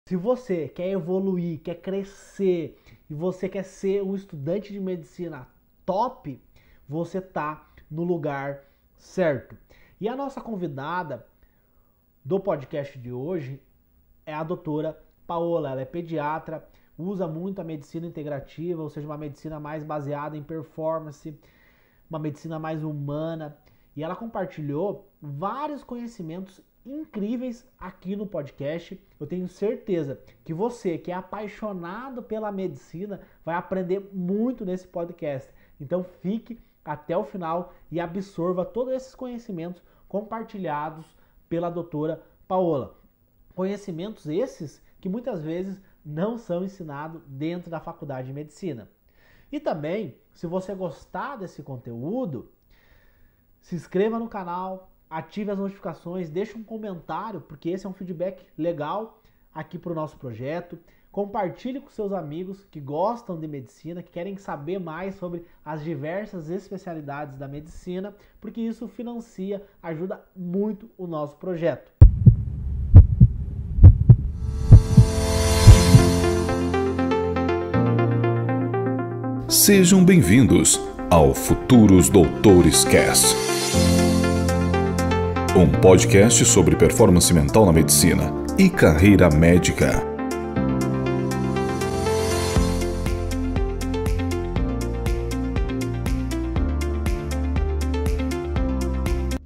Se você quer evoluir, quer crescer e você quer ser um estudante de medicina top, você tá no lugar certo. E a nossa convidada do podcast de hoje é a doutora Paola. Ela é pediatra, usa muito a medicina integrativa, ou seja, uma medicina mais baseada em performance, uma medicina mais humana. E ela compartilhou vários conhecimentos incríveis aqui no podcast. Eu tenho certeza que você que é apaixonado pela medicina vai aprender muito nesse podcast. Então fique até o final e absorva todos esses conhecimentos compartilhados pela doutora Paola. Conhecimentos esses que muitas vezes não são ensinados dentro da faculdade de medicina. E também, se você gostar desse conteúdo, se inscreva no canal, ative as notificações, deixe um comentário, porque esse é um feedback legal aqui para o nosso projeto. Compartilhe com seus amigos que gostam de medicina, que querem saber mais sobre as diversas especialidades da medicina, porque isso financia, ajuda muito o nosso projeto. Sejam bem-vindos ao Futuros Doutores Cast, um podcast sobre performance mental na medicina e carreira médica.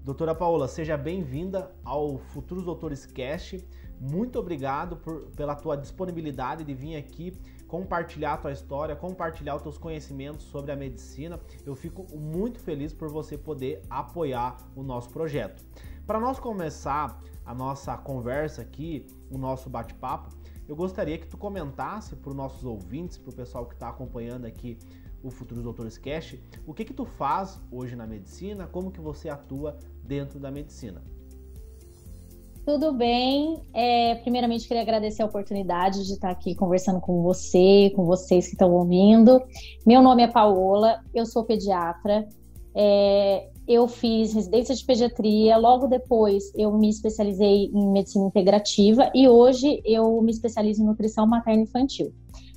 Doutora Paola, seja bem-vinda ao Futuros Doutores Cast. Muito obrigado pela tua disponibilidade de vir aqui compartilhar a tua história, compartilhar os teus conhecimentos sobre a medicina. Eu fico muito feliz por você poder apoiar o nosso projeto. Para nós começar a nossa conversa aqui, o nosso bate-papo, eu gostaria que tu comentasse para os nossos ouvintes, para o pessoal que está acompanhando aqui o Futuros Doutores Cast, o que tu faz hoje na medicina, como que você atua dentro da medicina. Tudo bem. Primeiramente, queria agradecer a oportunidade de estar aqui conversando com você, com vocês que estão ouvindo. Meu nome é Paola, eu sou pediatra. Eu fiz residência de pediatria, logo depois eu me especializei em medicina integrativa e hoje eu me especializo em nutrição materno-infantil.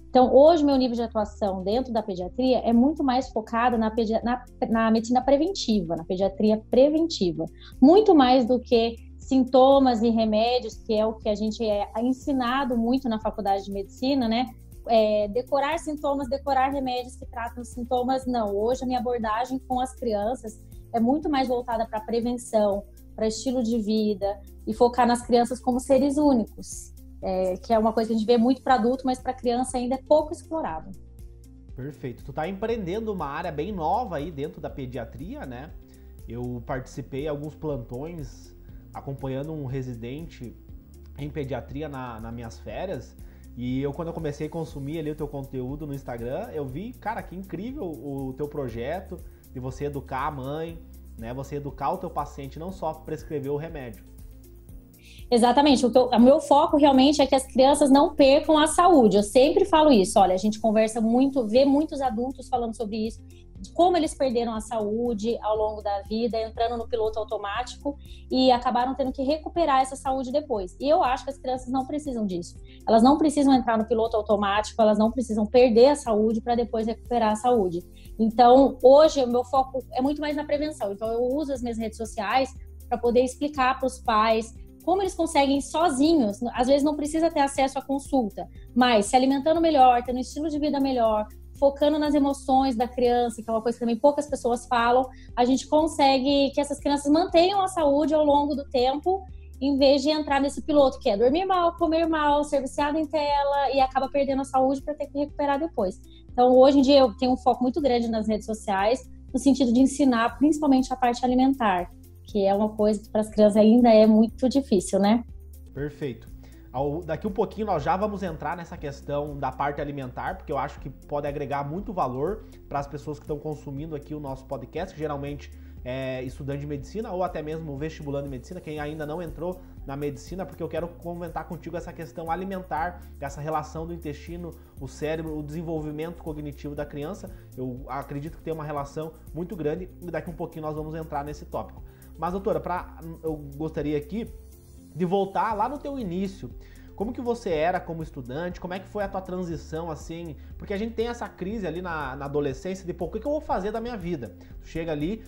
Então, hoje meu nível de atuação dentro da pediatria é muito mais focado na medicina preventiva, na pediatria preventiva, muito mais do que sintomas e remédios, que é o que a gente é ensinado muito na faculdade de medicina, né? Decorar sintomas, decorar remédios que tratam sintomas, não. Hoje a minha abordagem com as crianças é muito mais voltada para prevenção, para estilo de vida e focar nas crianças como seres únicos, que é uma coisa que a gente vê muito para adulto, mas para criança ainda é pouco explorado. Perfeito. Tu tá empreendendo uma área bem nova aí dentro da pediatria, né? Eu participei de alguns plantões acompanhando um residente em pediatria nas minhas férias, e quando eu comecei a consumir ali o teu conteúdo no Instagram, eu vi, cara, que incrível o teu projeto de você educar a mãe, né? Você educar o teu paciente, não só prescrever o remédio. Exatamente, o meu foco realmente é que as crianças não percam a saúde. Eu sempre falo isso, olha, a gente conversa muito, vê muitos adultos falando sobre isso, de como eles perderam a saúde ao longo da vida, entrando no piloto automático e acabaram tendo que recuperar essa saúde depois. E eu acho que as crianças não precisam disso. Elas não precisam entrar no piloto automático, elas não precisam perder a saúde para depois recuperar a saúde. Então, hoje, o meu foco é muito mais na prevenção. Então, eu uso as minhas redes sociais para poder explicar para os pais como eles conseguem sozinhos, às vezes não precisa ter acesso à consulta, mas se alimentando melhor, tendo um estilo de vida melhor, focando nas emoções da criança, que é uma coisa que também poucas pessoas falam, a gente consegue que essas crianças mantenham a saúde ao longo do tempo, em vez de entrar nesse piloto que é dormir mal, comer mal, ser viciado em tela e acaba perdendo a saúde para ter que recuperar depois. Então, hoje em dia eu tenho um foco muito grande nas redes sociais, no sentido de ensinar principalmente a parte alimentar, que é uma coisa que para as crianças ainda é muito difícil, né? Perfeito. Daqui um pouquinho nós já vamos entrar nessa questão da parte alimentar, porque eu acho que pode agregar muito valor para as pessoas que estão consumindo aqui o nosso podcast, que geralmente é estudante de medicina ou até mesmo vestibulando de medicina, quem ainda não entrou na medicina, porque eu quero comentar contigo essa questão alimentar, essa relação do intestino, o cérebro, o desenvolvimento cognitivo da criança. Eu acredito que tem uma relação muito grande e daqui um pouquinho nós vamos entrar nesse tópico. Mas, doutora, eu gostaria aqui de voltar lá no teu início. como que você era como estudante, como é que foi a tua transição, assim, porque a gente tem essa crise ali na adolescência de, pô, o que eu vou fazer da minha vida? Tu chega ali,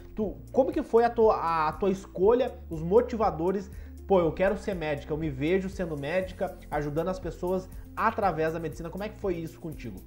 como que foi a tua escolha, os motivadores, pô, eu quero ser médica, eu me vejo sendo médica, ajudando as pessoas através da medicina, como é que foi isso contigo?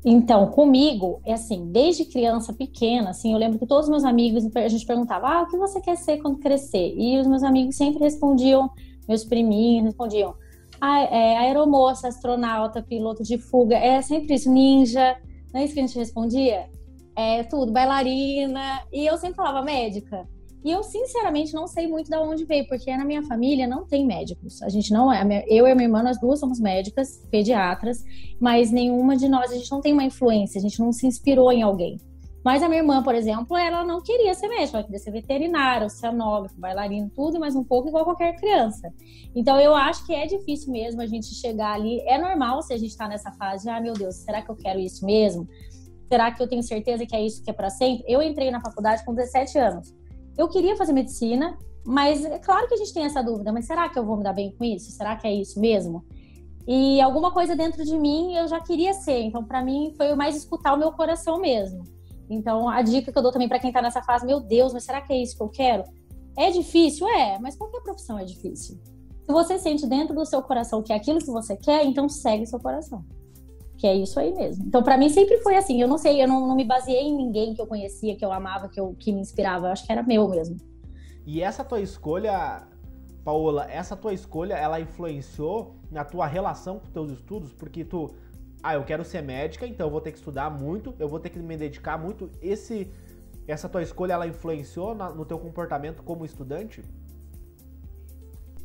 Então, comigo, é assim, desde criança pequena, assim, eu lembro que todos os meus amigos, a gente perguntava, o que você quer ser quando crescer? E os meus amigos sempre respondiam, meus priminhos respondiam, aeromoça, astronauta, piloto de fuga, é sempre isso, ninja, não é isso que a gente respondia? É tudo, bailarina, e eu sempre falava médica. E eu, sinceramente, não sei muito de onde veio, porque na minha família não tem médicos. A gente não é. Eu e a minha irmã, nós duas somos médicas, pediatras, mas nenhuma de nós, a gente não tem uma influência, a gente não se inspirou em alguém. Mas a minha irmã, por exemplo, ela não queria ser médica, ela queria ser veterinária, oceanógrafo, bailarino, tudo e mais um pouco, igual qualquer criança. Então, eu acho que é difícil mesmo a gente chegar ali. É normal se a gente está nessa fase de, meu Deus, será que eu quero isso mesmo? Será que eu tenho certeza que é isso que é para sempre? Eu entrei na faculdade com 17 anos. Eu queria fazer medicina, mas é claro que a gente tem essa dúvida, mas será que eu vou me dar bem com isso? Será que é isso mesmo? E alguma coisa dentro de mim eu já queria ser, então para mim foi mais escutar o meu coração mesmo. Então a dica que eu dou também para quem tá nessa fase, meu Deus, mas será que é isso que eu quero? É difícil? Mas qualquer profissão é difícil. Se você sente dentro do seu coração que é aquilo que você quer, então segue seu coração. Que é isso aí mesmo. Então, pra mim, sempre foi assim. Eu não sei, eu não me baseei em ninguém que eu conhecia, que eu amava, que me inspirava. Eu acho que era meu mesmo. E essa tua escolha, Paola, ela influenciou na tua relação com os teus estudos? Porque eu quero ser médica, então eu vou ter que estudar muito, eu vou ter que me dedicar muito. Essa tua escolha, ela influenciou no teu comportamento como estudante?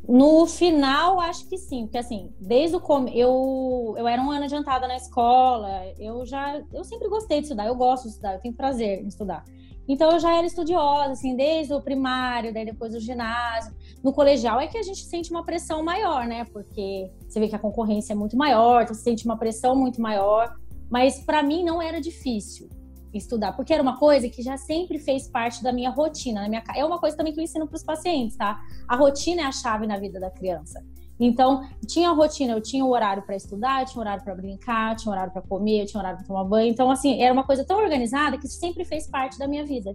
No final, acho que sim, porque assim, desde o começo, eu era um ano adiantada na escola, eu sempre gostei de estudar, eu gosto de estudar, eu tenho prazer em estudar. Então eu já era estudiosa, assim, desde o primário, daí depois o ginásio. No colegial é que a gente sente uma pressão maior, né? Porque você vê que a concorrência é muito maior, então você sente uma pressão muito maior, mas para mim não era difícil estudar, porque era uma coisa que já sempre fez parte da minha rotina. É uma coisa também que eu ensino para os pacientes, tá? A rotina é a chave na vida da criança. Então, tinha a rotina, eu tinha o horário para estudar, tinha o horário para brincar, tinha o horário para comer, tinha o horário para tomar banho. Então, assim, era uma coisa tão organizada que sempre fez parte da minha vida.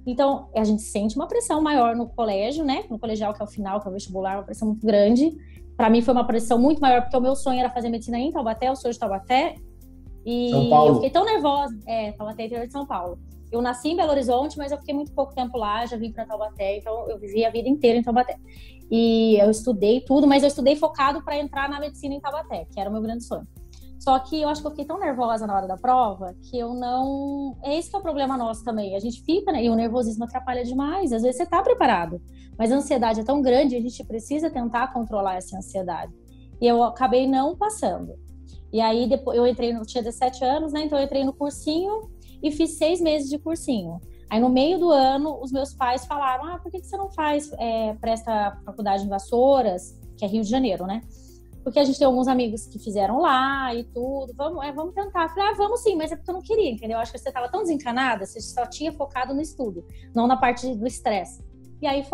Então, a gente sente uma pressão maior no colégio, né? No colegial, que é o final, que é o vestibular, uma pressão muito grande. Para mim, foi uma pressão muito maior, porque o meu sonho era fazer medicina em Taubaté, eu sou de Taubaté. E São Paulo. Eu fiquei tão nervosa. Taubaté, interior de São Paulo. Eu nasci em Belo Horizonte, mas eu fiquei muito pouco tempo lá, já vim para Taubaté, então eu vivi a vida inteira em Taubaté. E eu estudei tudo, mas eu estudei focado para entrar na medicina em Taubaté, que era o meu grande sonho. Só que eu acho que eu fiquei tão nervosa na hora da prova que eu não... Esse que é o problema nosso também. A gente fica, né? E o nervosismo atrapalha demais. Às vezes você tá preparado, mas a ansiedade é tão grande, a gente precisa tentar controlar essa ansiedade. E eu acabei não passando. E aí, depois, eu tinha 17 anos, né? Então eu entrei no cursinho e fiz 6 meses de cursinho. Aí, no meio do ano, os meus pais falaram, por que você não presta faculdade em Vassouras, que é Rio de Janeiro, né? Porque a gente tem alguns amigos que fizeram lá e tudo, vamos tentar. Eu falei, vamos sim, mas é porque eu não queria, entendeu? Eu acho que você estava tão desencanada, você só tinha focado no estudo, não na parte do estresse. E aí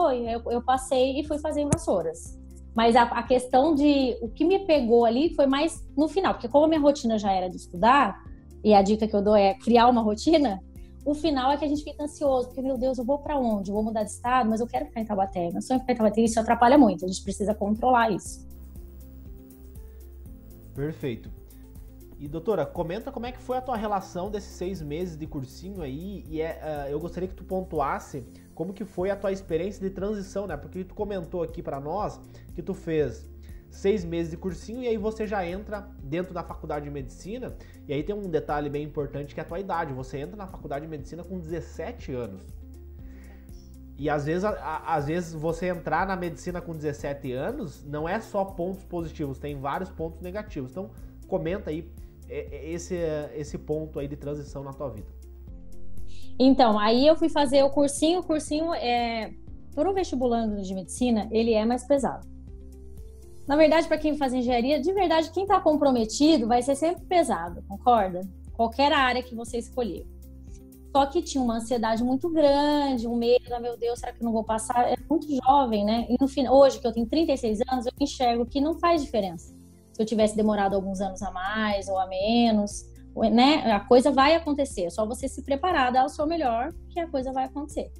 eu passei e fui fazer em Vassouras. Mas a questão de o que me pegou ali foi mais no final, porque como a minha rotina já era de estudar, e a dica que eu dou é criar uma rotina, o final é que a gente fica ansioso, porque, meu Deus, eu vou pra onde? Eu vou mudar de estado, mas eu quero ficar em Taubaté. Meu sonho é ficar em Taubaté, isso atrapalha muito, a gente precisa controlar isso. Perfeito. E, doutora, comenta como é que foi a tua relação desses 6 meses de cursinho aí, e eu gostaria que tu pontuasse como que foi a tua experiência de transição, né? Porque tu comentou aqui pra nós que tu fez 6 meses de cursinho e aí você já entra dentro da faculdade de medicina, e aí tem um detalhe bem importante que é a tua idade. Você entra na faculdade de medicina com 17 anos. E às vezes você entrar na medicina com 17 anos não é só pontos positivos, tem vários pontos negativos. Então, comenta aí esse ponto aí de transição na tua vida. Então, aí eu fui fazer o cursinho. Por um vestibulando de medicina, ele é mais pesado. Na verdade, para quem faz engenharia, de verdade, quem está comprometido vai ser sempre pesado, concorda? Qualquer área que você escolher. Só que tinha uma ansiedade muito grande, um medo, meu Deus, será que eu não vou passar? É muito jovem, né? E no final, hoje, que eu tenho 36 anos, eu enxergo que não faz diferença. Se eu tivesse demorado alguns anos a mais ou a menos, né? A coisa vai acontecer. É só você se preparar, dar o seu melhor, que a coisa vai acontecer.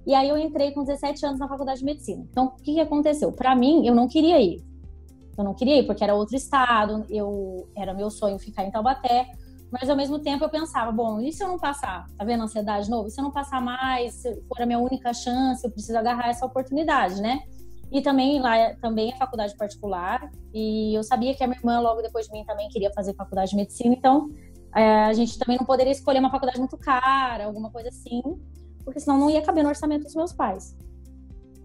E aí eu entrei com 17 anos na faculdade de medicina. Então, o que aconteceu? Para mim, eu não queria ir. Eu não queria ir, porque era outro estado, era meu sonho ficar em Taubaté. Mas, ao mesmo tempo, eu pensava, bom, e se eu não passar? Tá vendo a ansiedade de novo? E se eu não passar mais, se for a minha única chance, eu preciso agarrar essa oportunidade, né? E também, lá também é faculdade particular. E eu sabia que a minha irmã, logo depois de mim, também queria fazer faculdade de medicina. Então, a gente também não poderia escolher uma faculdade muito cara, alguma coisa assim, porque senão não ia caber no orçamento dos meus pais.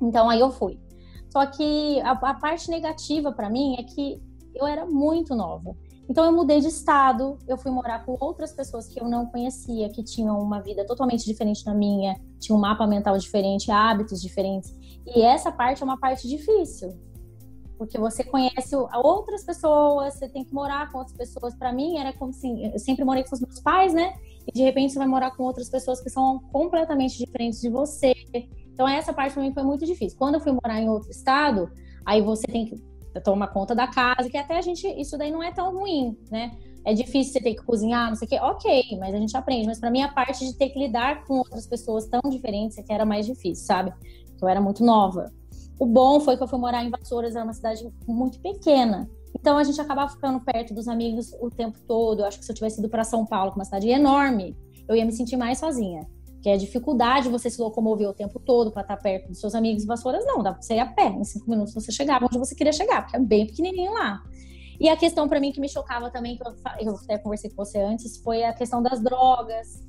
Então, aí eu fui. Só que a parte negativa para mim é que eu era muito nova. Então, eu mudei de estado, eu fui morar com outras pessoas que eu não conhecia, que tinham uma vida totalmente diferente da minha, tinham um mapa mental diferente, hábitos diferentes. E essa parte é uma parte difícil, porque você conhece outras pessoas, você tem que morar com outras pessoas. Para mim, era como assim, eu sempre morei com os meus pais, né? E de repente você vai morar com outras pessoas que são completamente diferentes de você. Então, essa parte para mim foi muito difícil. Quando eu fui morar em outro estado, aí você tem que tomar conta da casa, que até isso daí não é tão ruim, né? É difícil você ter que cozinhar, não sei o quê. Ok, mas a gente aprende. Mas pra mim, a parte de ter que lidar com outras pessoas tão diferentes é que era mais difícil, sabe? Eu era muito nova. O bom foi que eu fui morar em Vassouras, era uma cidade muito pequena. Então, a gente acabava ficando perto dos amigos o tempo todo. Eu acho que se eu tivesse ido pra São Paulo, que é uma cidade enorme, eu ia me sentir mais sozinha. Que é a dificuldade de você se locomover o tempo todo para estar perto dos seus amigos. Vassouras não, dá para você ir a pé. Em 5 minutos você chegava onde você queria chegar, porque é bem pequenininho lá. E a questão para mim que me chocava também, que eu até conversei com você antes, foi a questão das drogas.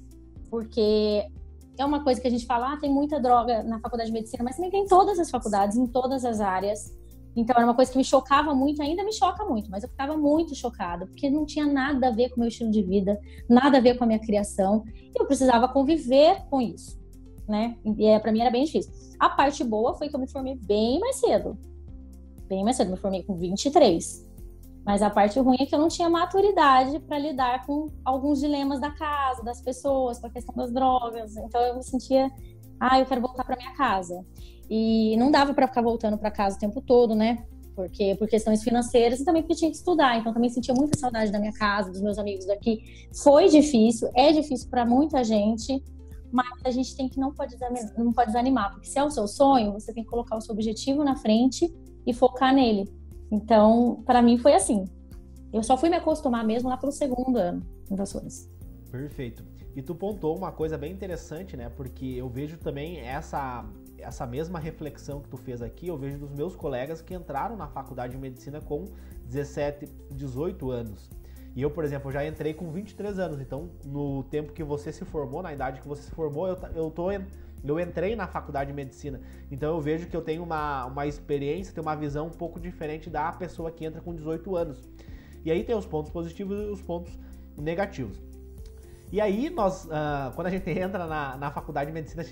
Porque é uma coisa que a gente fala, tem muita droga na faculdade de medicina, mas também tem em todas as faculdades, em todas as áreas. Então, era uma coisa que me chocava muito, ainda me choca muito, mas eu ficava muito chocada, porque não tinha nada a ver com o meu estilo de vida, nada a ver com a minha criação, e eu precisava conviver com isso, né? E para mim era bem difícil. A parte boa foi que eu me formei bem mais cedo, me formei com 23. Mas a parte ruim é que eu não tinha maturidade para lidar com alguns dilemas da casa, das pessoas, com a questão das drogas. Então, eu me sentia, eu quero voltar para minha casa. E não dava para ficar voltando para casa o tempo todo, né? Porque por questões financeiras e também porque tinha que estudar. Então também sentia muita saudade da minha casa, dos meus amigos daqui. Foi difícil, é difícil para muita gente, mas a gente não pode desanimar, porque se é o seu sonho, você tem que colocar o seu objetivo na frente e focar nele. Então, para mim foi assim. Eu só fui me acostumar mesmo lá pelo 2º ano em Vassouras. Perfeito. E tu pontuou uma coisa bem interessante, né? Porque eu vejo também essa mesma reflexão que tu fez aqui, eu vejo dos meus colegas que entraram na faculdade de medicina com 17, 18 anos. E eu, por exemplo, já entrei com 23 anos. Então, no tempo que você se formou, na idade que você se formou, eu entrei na faculdade de medicina. Então, eu vejo que eu tenho uma experiência, tenho uma visão um pouco diferente da pessoa que entra com 18 anos. E aí tem os pontos positivos e os pontos negativos. E aí, quando a gente entra na faculdade de medicina,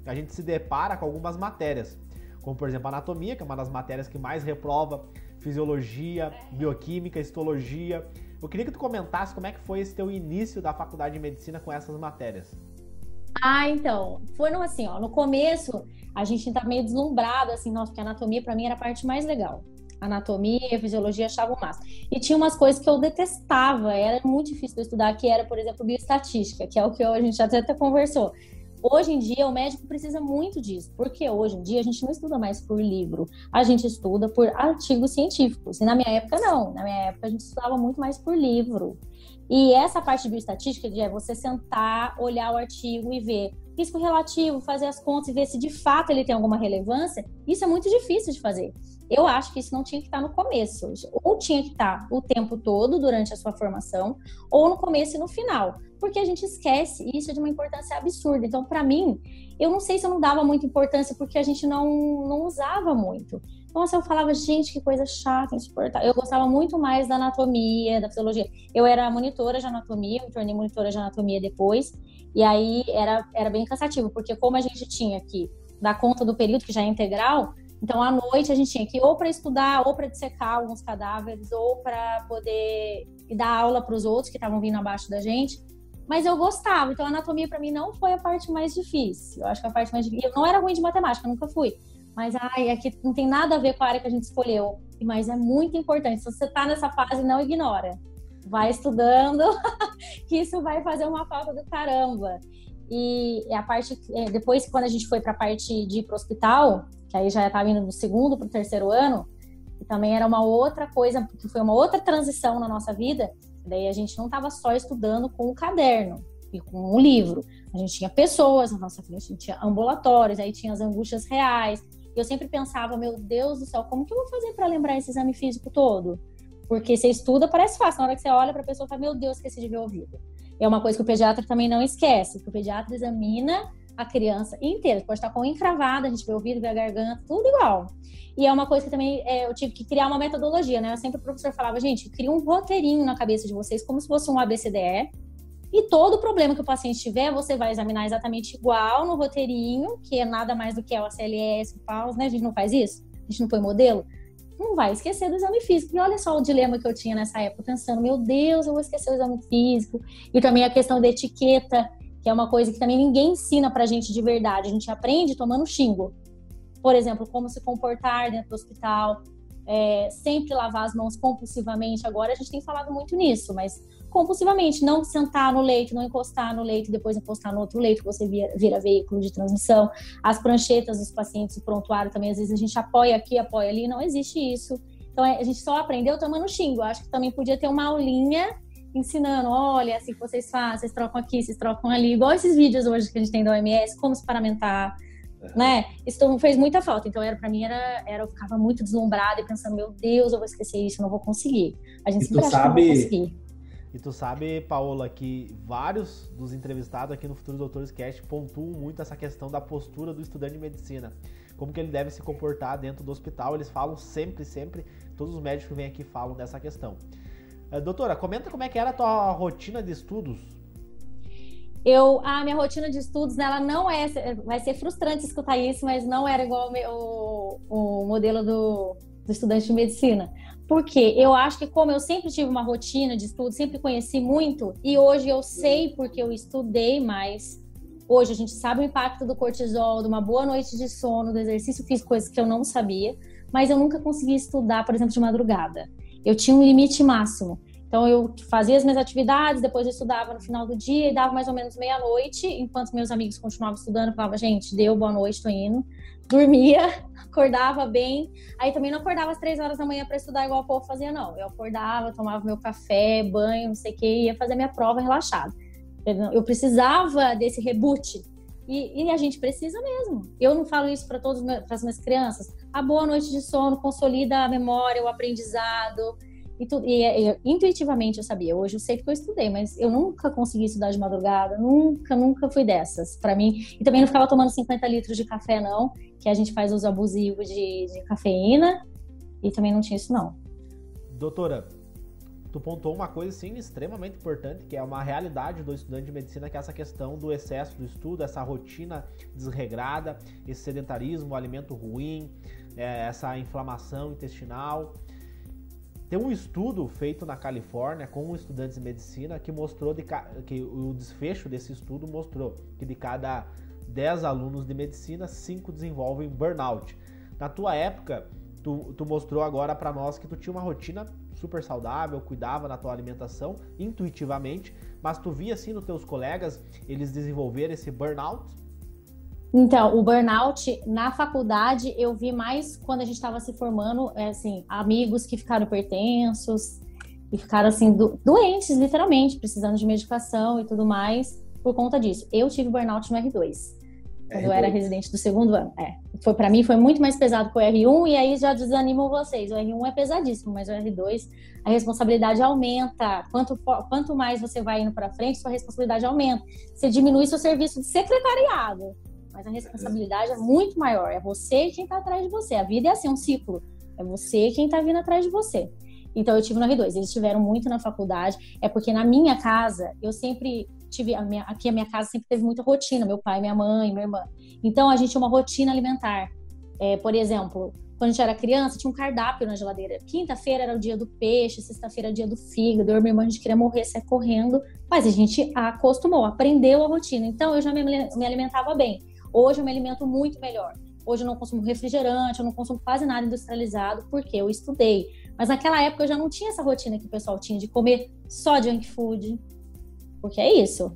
a gente se depara com algumas matérias, como, por exemplo, anatomia, que é uma das matérias que mais reprova, fisiologia, bioquímica, histologia. Eu queria que tu comentasse como é que foi esse teu início da faculdade de medicina com essas matérias. Então, foi assim, no começo a gente tá meio deslumbrado, assim, nossa, porque a anatomia pra mim era a parte mais legal. Anatomia, fisiologia, achava o máximo. E tinha umas coisas que eu detestava, era muito difícil de estudar, que era, por exemplo, bioestatística, que é o que a gente até conversou. Hoje em dia, o médico precisa muito disso, porque hoje em dia a gente não estuda mais por livro, a gente estuda por artigos científicos. E na minha época, não. Na minha época, a gente estudava muito mais por livro. E essa parte de bioestatística é você sentar, olhar o artigo e ver risco relativo, fazer as contas e ver se de fato ele tem alguma relevância, isso é muito difícil de fazer. Eu acho que isso não tinha que estar no começo, ou tinha que estar o tempo todo durante a sua formação, ou no começo e no final, porque a gente esquece, e isso é de uma importância absurda. Então, para mim, eu não sei se eu não dava muita importância, porque a gente não usava muito. Nossa, eu falava, gente, que coisa chata, insuportável. Eu gostava muito mais da anatomia, da fisiologia. Eu era monitora de anatomia, me tornei monitora de anatomia depois, e aí era bem cansativo, porque como a gente tinha que dar conta do período, que já é integral, então à noite a gente tinha que ir ou para estudar, ou para dissecar alguns cadáveres, ou para poder dar aula para os outros que estavam vindo abaixo da gente. mas eu gostava. Então, a anatomia para mim não foi a parte mais difícil. Eu acho que a parte mais difícil... Eu não era ruim de matemática, nunca fui. Mas, aqui não tem nada a ver com a área que a gente escolheu. Mas é muito importante. Se você tá nessa fase, não ignora. Vai estudando, que isso vai fazer uma falta do caramba. E a parte... Depois, quando a gente foi para a parte de ir pro hospital, que aí já estava indo do 2º pro 3º ano, e também era uma outra coisa, que foi uma outra transição na nossa vida. Daí a gente não estava só estudando com o caderno e com o livro. A gente tinha pessoas na nossa frente, a gente tinha ambulatórios, aí tinha as angústias reais. E eu sempre pensava, meu Deus do céu, como que eu vou fazer para lembrar esse exame físico todo? Porque você estuda, parece fácil. Na hora que você olha para a pessoa, fala, meu Deus, esqueci de ver o ouvido. É uma coisa que o pediatra também não esquece, porque o pediatra examina a criança inteira. Pode estar com encravada, a gente vê o ouvido, vê a garganta, tudo igual. E é uma coisa que também eu tive que criar uma metodologia, né? Sempre o professor falava, gente, cria um roteirinho na cabeça de vocês, como se fosse um ABCDE, e todo problema que o paciente tiver, você vai examinar exatamente igual no roteirinho, que é nada mais do que o ACLS, o PAUS, né? A gente não faz isso? A gente não põe modelo? Não vai esquecer do exame físico. E olha só o dilema que eu tinha nessa época, pensando, meu Deus, eu vou esquecer o exame físico. E também a questão da etiqueta, que é uma coisa que também ninguém ensina pra gente de verdade. A gente aprende tomando xingo. Por exemplo, como se comportar dentro do hospital, sempre lavar as mãos compulsivamente. Agora a gente tem falado muito nisso, mas compulsivamente, não sentar no leito, não encostar no leito e depois encostar no outro leito, você vira veículo de transmissão. As pranchetas dos pacientes, o prontuário também, às vezes a gente apoia aqui, apoia ali, não existe isso. Então a gente só aprendeu tomando xingo. Acho que também podia ter uma aulinha ensinando, olha, assim que vocês fazem, vocês trocam aqui, vocês trocam ali, igual esses vídeos hoje que a gente tem da OMS, como se paramentar, né? Isso fez muita falta. Então pra mim eu ficava muito deslumbrada e pensando, meu Deus, eu vou esquecer isso, eu não vou conseguir. A gente sempre acha que não vai conseguir. E tu sabe, Paola, que vários dos entrevistados aqui no Futuros Doutores Cast pontuam muito essa questão da postura do estudante de medicina. Como que ele deve se comportar dentro do hospital. Eles falam sempre, todos os médicos que vêm aqui falam dessa questão. Doutora, comenta como é que era a tua rotina de estudos. A minha rotina de estudos, ela não vai ser frustrante escutar isso, mas não era igual o modelo do estudante de medicina. Porque eu acho que como eu sempre tive uma rotina de estudo, sempre conheci muito, e hoje eu sei porque eu estudei mais. Hoje a gente sabe o impacto do cortisol, de uma boa noite de sono, do exercício físico, coisas que eu não sabia, mas eu nunca consegui estudar, por exemplo, de madrugada. Eu tinha um limite máximo. Então eu fazia as minhas atividades, depois eu estudava no final do dia e dava mais ou menos meia-noite, enquanto meus amigos continuavam estudando, eu falava, gente, deu, boa noite, tô indo. Dormia, acordava bem. Aí também não acordava às 3 horas da manhã para estudar igual o povo fazia, não. Eu acordava, tomava meu café, banho, não sei o que, ia fazer minha prova relaxada. Eu precisava desse reboot. E a gente precisa mesmo. Eu não falo isso para as minhas crianças. A boa noite de sono consolida a memória, o aprendizado. E intuitivamente eu sabia. Hoje eu sei que eu estudei, mas eu nunca consegui estudar de madrugada. Nunca fui dessas. Para mim. E também não ficava tomando 50 litros de café, não. Que a gente faz uso abusivo de cafeína. E também não tinha isso, não. Doutora, tu pontuou uma coisa, sim, extremamente importante, que é uma realidade do estudante de medicina, que é essa questão do excesso do estudo, essa rotina desregrada, esse sedentarismo, o alimento ruim, essa inflamação intestinal. Tem um estudo feito na Califórnia com estudantes de medicina que mostrou que o desfecho desse estudo mostrou que de cada 10 alunos de medicina, 5 desenvolvem burnout. Na tua época, tu mostrou agora para nós que tu tinha uma rotina super saudável, cuidava da tua alimentação intuitivamente, mas tu via assim nos teus colegas eles desenvolverem esse burnout? Então, o burnout na faculdade eu vi mais quando a gente estava se formando, assim, amigos que ficaram hipertensos e ficaram assim doentes, literalmente, precisando de medicação e tudo mais por conta disso. Eu tive burnout no R2. Quando eu era residente do 2º ano. Para mim foi muito mais pesado que o R1, e aí já desanimo vocês. O R1 é pesadíssimo, mas o R2, a responsabilidade aumenta. Quanto mais você vai indo para frente, sua responsabilidade aumenta. Você diminui seu serviço de secretariado, mas a responsabilidade é muito maior. É você quem está atrás de você. A vida é assim, um ciclo. É você quem está vindo atrás de você. Então eu tive no R2. Eles tiveram muito na faculdade. É porque na minha casa, eu sempre tive a minha casa sempre teve muita rotina, meu pai, minha mãe, minha irmã. Então a gente tinha uma rotina alimentar. Por exemplo, quando a gente era criança, tinha um cardápio na geladeira. Quinta-feira era o dia do peixe, sexta-feira era o dia do fígado. Eu e minha irmã, a gente queria morrer, sair correndo. Mas a gente acostumou, aprendeu a rotina. Então, eu já me alimentava bem. Hoje eu me alimento muito melhor. Hoje eu não consumo refrigerante, eu não consumo quase nada industrializado, porque eu estudei. Mas naquela época eu já não tinha essa rotina que o pessoal tinha de comer só junk food. Porque é isso.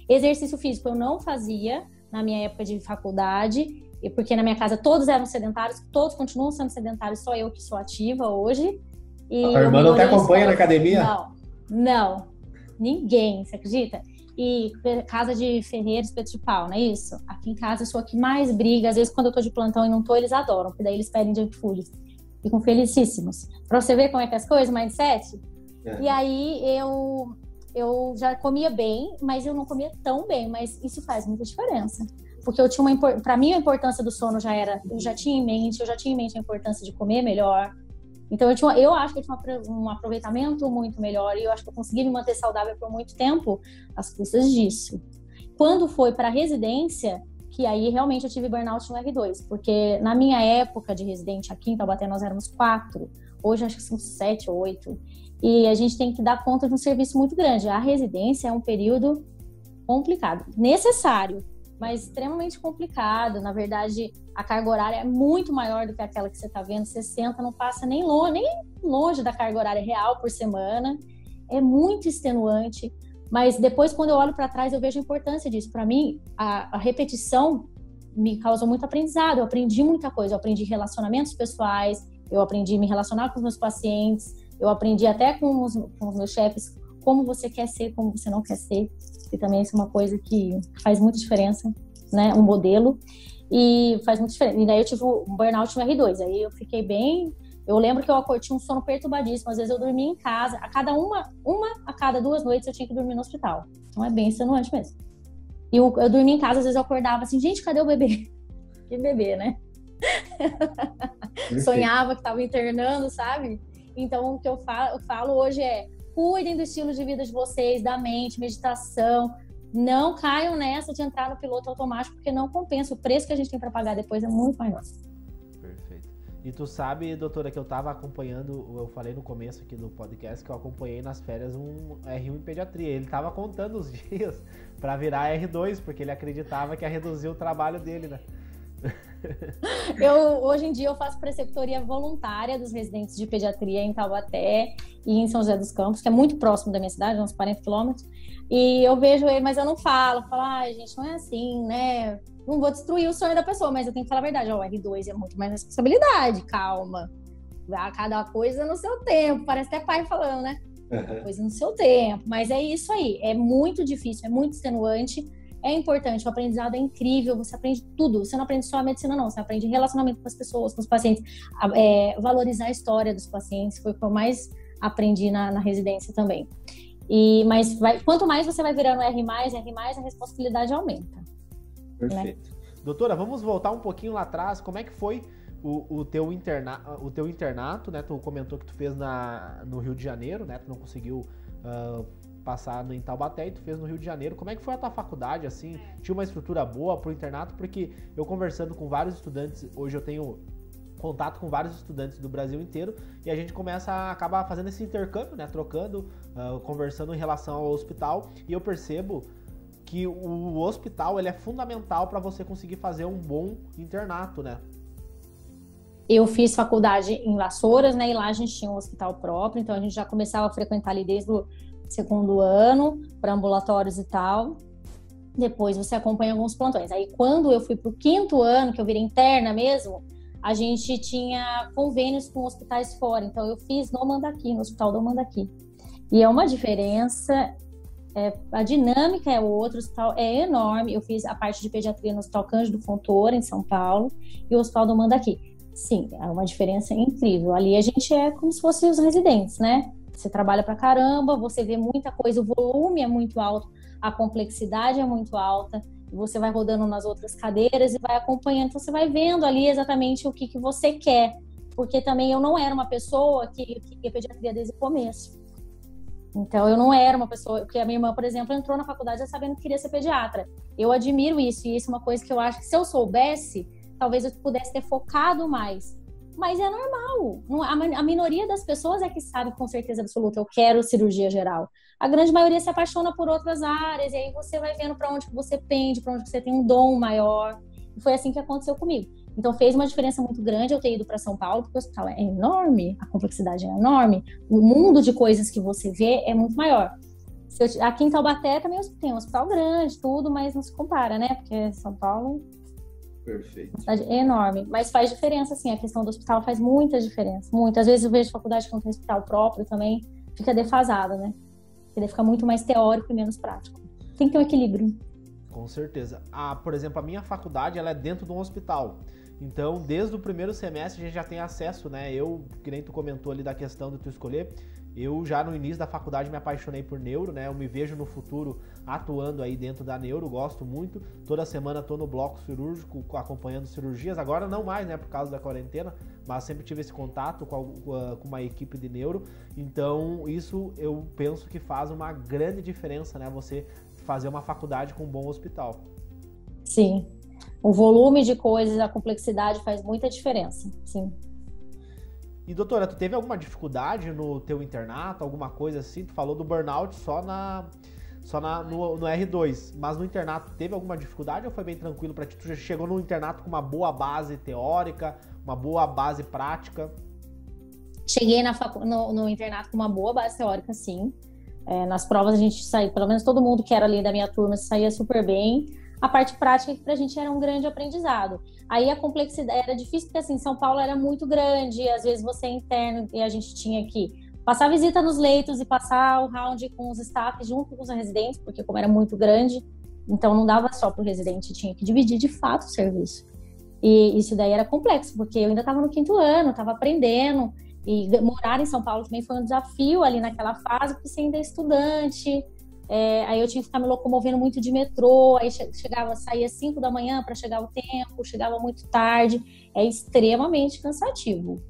Exercício físico eu não fazia na minha época de faculdade, porque na minha casa todos eram sedentários, todos continuam sendo sedentários, só eu que sou ativa hoje. E a irmã não te acompanha na academia? Não, ninguém, você acredita? E casa de ferreiro, espeto de pau, não é isso? Aqui em casa eu sou a que mais briga, às vezes quando eu tô de plantão e não tô, eles adoram, porque daí eles pedem junk food, ficam felicíssimos. Pra você ver como é que as coisas, mindset. E aí eu já comia bem, mas eu não comia tão bem, mas isso faz muita diferença. Porque eu tinha para mim a importância do sono eu já tinha em mente a importância de comer melhor. Então eu acho que eu tinha um aproveitamento muito melhor e eu acho que eu consegui me manter saudável por muito tempo às custas disso. Quando foi para a residência, que aí realmente eu tive burnout no R2, porque na minha época de residente aqui em Taubaté nós éramos 4, hoje acho que são 7 ou 8, e a gente tem que dar conta de um serviço muito grande. A residência é um período complicado, necessário, mas extremamente complicado. Na verdade, a carga horária é muito maior do que aquela que você está vendo. 60 não passa nem longe da carga horária real por semana. É muito extenuante. Mas depois, quando eu olho para trás, eu vejo a importância disso. Para mim, a repetição me causou muito aprendizado. Eu aprendi muita coisa. Eu aprendi relacionamentos pessoais, eu aprendi a me relacionar com os meus pacientes, eu aprendi até com os meus chefes como você quer ser, como você não quer ser. E também isso é uma coisa que faz muita diferença, né? Um modelo. E faz muita diferença. E daí eu tive um burnout no R2. Aí eu fiquei bem... Eu lembro que eu tinha um sono perturbadíssimo. Às vezes eu dormia em casa. A cada 2 noites eu tinha que dormir no hospital. Então é bem extenuante mesmo. E eu dormia em casa, às vezes eu acordava assim, gente, cadê o bebê? Que bebê, né? Sonhava que tava internando, sabe? Então o que eu falo hoje é: cuidem do estilo de vida de vocês, da mente, meditação. Não caiam nessa de entrar no piloto automático, porque não compensa. O preço que a gente tem para pagar depois é muito maior. Perfeito. E tu sabe, doutora, que eu tava acompanhando, eu falei no começo aqui do podcast, que eu acompanhei nas férias um R1 em pediatria. Ele tava contando os dias para virar R2, porque ele acreditava que ia reduzir o trabalho dele, né? Hoje em dia eu faço preceptoria voluntária dos residentes de pediatria em Taubaté e em São José dos Campos, que é muito próximo da minha cidade, uns 40 quilômetros. E eu vejo ele, mas eu não falo, gente, não é assim, né? Não vou destruir o sonho da pessoa, mas eu tenho que falar a verdade. O R2 é muito mais responsabilidade, calma. Cada coisa no seu tempo, parece até pai falando, né? Cada coisa no seu tempo, mas é isso aí, é muito difícil, é muito extenuante. É importante, o aprendizado é incrível, você aprende tudo, você não aprende só a medicina não, você aprende relacionamento com as pessoas, com os pacientes, valorizar a história dos pacientes, foi o que eu mais aprendi na residência também. Mas quanto mais você vai virando R+, a responsabilidade aumenta. Perfeito. Né? Doutora, vamos voltar um pouquinho lá atrás, como é que foi o teu internato, né? Tu comentou que tu fez no Rio de Janeiro, né? Tu não conseguiu... passar em Taubaté e tu fez no Rio de Janeiro. Como é que foi a tua faculdade, assim? Tinha uma estrutura boa pro internato? Porque eu conversando com vários estudantes, hoje eu tenho contato com vários estudantes do Brasil inteiro e a gente começa a acabar fazendo esse intercâmbio, né? Trocando, conversando em relação ao hospital, e eu percebo que o hospital ele é fundamental para você conseguir fazer um bom internato, né? Eu fiz faculdade em Vassouras, né? E lá a gente tinha um hospital próprio, então a gente já começava a frequentar ali desde o 2º ano, para ambulatórios e tal. Depois você acompanha alguns plantões. Aí quando eu fui pro 5º ano, que eu virei interna mesmo, a gente tinha convênios com hospitais fora. Então eu fiz no Mandaki, no Hospital do Mandaki. E é uma diferença, a dinâmica é outra, o hospital é enorme. Eu fiz a parte de pediatria no Hospital Cândido Fontoura, em São Paulo, e o Hospital do Mandaki. Sim, é uma diferença incrível. Ali a gente é como se fossem os residentes, né? Você trabalha pra caramba, você vê muita coisa, o volume é muito alto, a complexidade é muito alta, você vai rodando nas outras cadeiras e vai acompanhando, então você vai vendo ali exatamente o que você quer, porque também eu não era uma pessoa que queria pediatria desde o começo. Então eu não era uma pessoa, porque a minha irmã, por exemplo, entrou na faculdade já sabendo que queria ser pediatra. Eu admiro isso, e isso é uma coisa que eu acho que se eu soubesse, talvez eu pudesse ter focado mais. Mas é normal. A minoria das pessoas é que sabe com certeza absoluta, eu quero cirurgia geral. A grande maioria se apaixona por outras áreas, e aí você vai vendo para onde você pende, para onde você tem um dom maior. E foi assim que aconteceu comigo. Então fez uma diferença muito grande eu ter ido para São Paulo, porque o hospital é enorme, a complexidade é enorme, o mundo de coisas que você vê é muito maior. Aqui em Taubaté também tem um hospital grande, tudo, mas não se compara, né? Porque São Paulo... Perfeito. Uma cidade enorme, mas faz diferença, assim, a questão do hospital faz muita diferença, muitas vezes eu vejo faculdade que não tem hospital próprio também, fica defasado, né? Porque fica muito mais teórico e menos prático. Tem que ter um equilíbrio. Com certeza. Por exemplo, a minha faculdade, ela é dentro de um hospital. Então, desde o primeiro semestre, a gente já tem acesso, né? Que nem tu comentou ali da questão de tu escolher, eu já no início da faculdade me apaixonei por neuro, né? Eu me vejo no futuro atuando aí dentro da neuro, gosto muito. Toda semana tô no bloco cirúrgico, acompanhando cirurgias. Agora não mais, né? Por causa da quarentena, mas sempre tive esse contato com uma equipe de neuro. Então, isso eu penso que faz uma grande diferença, né? Você fazer uma faculdade com um bom hospital. Sim. O volume de coisas, a complexidade faz muita diferença, sim. E doutora, tu teve alguma dificuldade no teu internato, alguma coisa assim? Tu falou do burnout só no R2, mas no internato teve alguma dificuldade ou foi bem tranquilo pra ti? Tu já chegou no internato com uma boa base teórica, uma boa base prática? Cheguei no internato com uma boa base teórica, sim. Nas provas a gente saiu, pelo menos todo mundo que era ali da minha turma saía super bem. A parte prática que pra gente era um grande aprendizado. Aí a complexidade era difícil, porque assim, São Paulo era muito grande, às vezes você é interno e a gente tinha que passar visita nos leitos e passar o round com os staffs junto com os residentes, porque como era muito grande, então não dava só pro residente, tinha que dividir de fato o serviço. E isso daí era complexo, porque eu ainda estava no 5º ano, estava aprendendo, e morar em São Paulo também foi um desafio ali naquela fase, porque você ainda é estudante. Aí eu tinha que ficar me locomovendo muito de metrô, aí saía 5 da manhã para chegar o tempo, chegava muito tarde, é extremamente cansativo.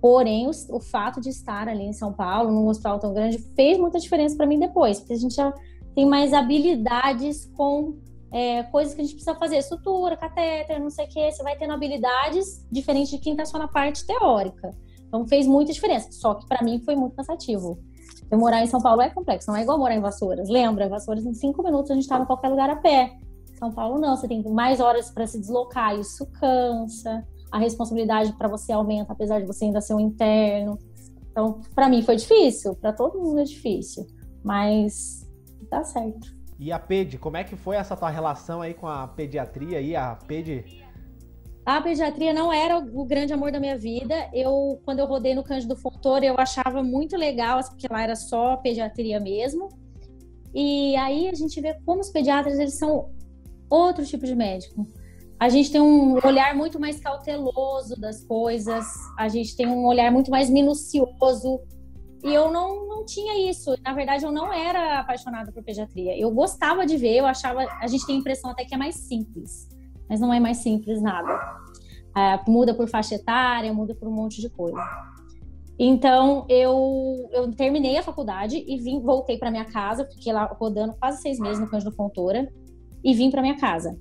Porém, o fato de estar ali em São Paulo, num hospital tão grande, fez muita diferença para mim depois, porque a gente já tem mais habilidades com coisas que a gente precisa fazer, sutura, catéter, não sei o que, você vai tendo habilidades diferentes de quem está só na parte teórica. Então fez muita diferença, só que para mim foi muito cansativo. Eu morar em São Paulo é complexo, não é igual morar em Vassouras. Lembra? Vassouras, em 5 minutos a gente estava em qualquer lugar a pé. São Paulo não, você tem mais horas para se deslocar, isso cansa. A responsabilidade para você aumenta, apesar de você ainda ser um interno. Então, para mim foi difícil, para todo mundo é difícil, mas dá certo. E a PED, como é que foi essa tua relação aí com a pediatria aí, a PED? A pediatria não era o grande amor da minha vida. Quando eu rodei no Cândido Fontoura, eu achava muito legal, porque lá era só pediatria mesmo. E aí a gente vê como os pediatras, eles são outro tipo de médico. A gente tem um olhar muito mais cauteloso das coisas, a gente tem um olhar muito mais minucioso. E eu não tinha isso. Na verdade, eu não era apaixonada por pediatria. Eu gostava de ver, a gente tem a impressão até que é mais simples. Mas não é mais simples nada. Muda por faixa etária, muda por um monte de coisa. Então, eu terminei a faculdade e voltei para minha casa, fiquei lá rodando quase 6 meses no Cândido Fontoura, e vim para minha casa.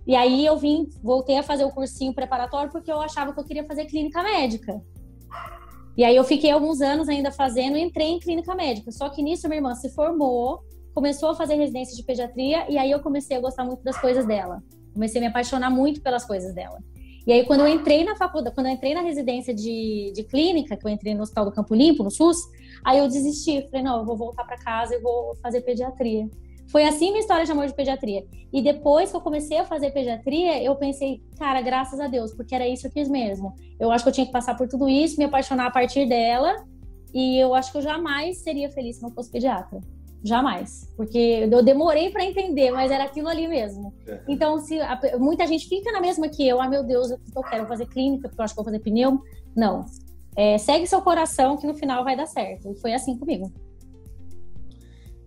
E aí voltei a fazer o cursinho preparatório porque eu achava que eu queria fazer clínica médica. E aí eu fiquei alguns anos ainda fazendo e entrei em clínica médica. Só que nisso minha irmã se formou, começou a fazer residência de pediatria, e aí eu comecei a gostar muito das coisas dela. Comecei a me apaixonar muito pelas coisas dela. E aí, quando eu entrei na faculdade, quando eu entrei na residência de clínica, que eu entrei no Hospital do Campo Limpo, no SUS, aí eu desisti. Falei, não, eu vou voltar para casa e vou fazer pediatria. Foi assim minha história de amor de pediatria. E depois que eu comecei a fazer pediatria, eu pensei, cara, graças a Deus, porque era isso que eu quis mesmo. Eu acho que eu tinha que passar por tudo isso, me apaixonar a partir dela, e eu acho que eu jamais seria feliz se não fosse pediatra. Jamais, porque eu demorei para entender, mas era aquilo ali mesmo. Então, muita gente fica na mesma que eu, meu Deus, eu quero fazer clínica, porque eu acho que vou fazer pneu. Não, segue seu coração que no final vai dar certo. E foi assim comigo.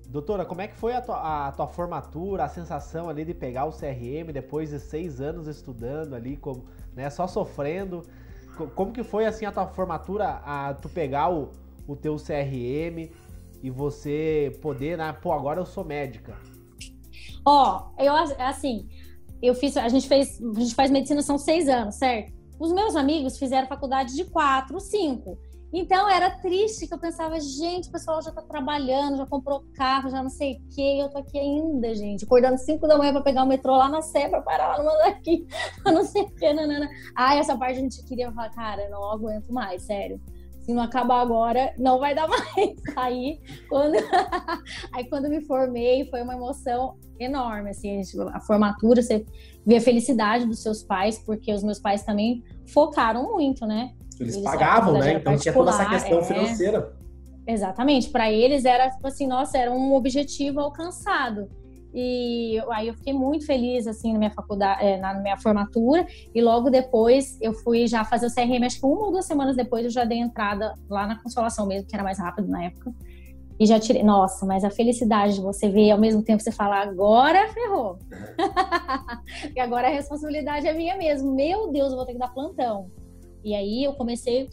Doutora, como é que foi a tua formatura, a sensação ali de pegar o CRM depois de 6 anos estudando ali, só sofrendo? Como que foi assim a tua formatura, tu pegar o teu CRM e você poder, agora eu sou médica? A gente faz medicina, são 6 anos, certo? Os meus amigos fizeram faculdade de 4, 5. Então, era triste que eu pensava, gente, o pessoal já tá trabalhando, já comprou carro, já não sei o quê, eu tô aqui ainda, gente, acordando 5 da manhã pra pegar o metrô lá na Sé, pra parar lá no Mandaqui, não sei o quê, nanana. Essa parte a gente queria falar, cara, não aguento mais, sério. Se não acabar agora, não vai dar mais. Aí, quando me formei, foi uma emoção enorme, assim, a formatura, você vê a felicidade dos seus pais, porque os meus pais também focaram muito, né? Eles pagavam, né? Então tinha toda essa questão financeira. Exatamente. Para eles era, tipo assim, nossa, era um objetivo alcançado. E aí eu fiquei muito feliz, assim, na minha faculdade, na minha formatura. E logo depois eu fui já fazer o CRM, acho que 1 ou 2 semanas depois eu já dei entrada lá na Consolação mesmo, que era mais rápido na época. E já tirei. Nossa, mas a felicidade de você ver, ao mesmo tempo você fala, agora ferrou. E agora a responsabilidade é minha mesmo. Meu Deus, eu vou ter que dar plantão. E aí eu comecei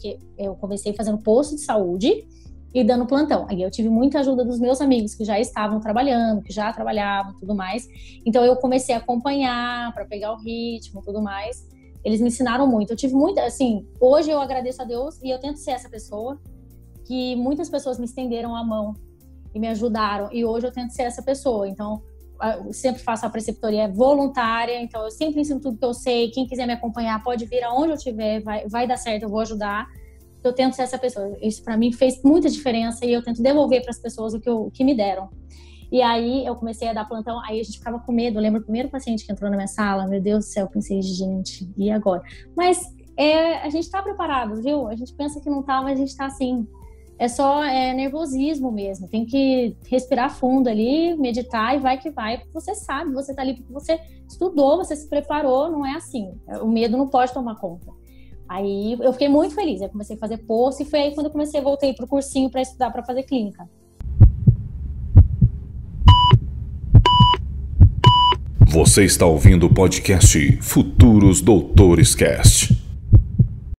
fazendo posto de saúde e dando plantão. Aí eu tive muita ajuda dos meus amigos que já estavam trabalhando, que já trabalhavam e tudo mais. Então eu comecei a acompanhar para pegar o ritmo e tudo mais. Eles me ensinaram muito. Eu tive muita, assim, hoje eu agradeço a Deus e eu tento ser essa pessoa que muitas pessoas me estenderam a mão e me ajudaram. E hoje eu tento ser essa pessoa. Então, eu sempre faço a preceptoria voluntária, então eu sempre ensino tudo que eu sei. Quem quiser me acompanhar pode vir aonde eu estiver, vai dar certo, eu vou ajudar. Eu tento ser essa pessoa. Isso para mim fez muita diferença e eu tento devolver para as pessoas o que me deram. E aí eu comecei a dar plantão, aí a gente ficava com medo. Eu lembro o primeiro paciente que entrou na minha sala, meu Deus do céu, eu pensei, gente, e agora? Mas a gente tá preparado, viu? A gente pensa que não tá, mas a gente tá assim. É só nervosismo mesmo. Tem que respirar fundo ali, meditar e vai que vai. Porque você sabe, você tá ali porque você estudou, você se preparou, não é assim. O medo não pode tomar conta. Aí eu fiquei muito feliz. Eu comecei a fazer posto e foi aí quando eu voltei pro cursinho para estudar, para fazer clínica. Você está ouvindo o podcast Futuros Doutores Cast.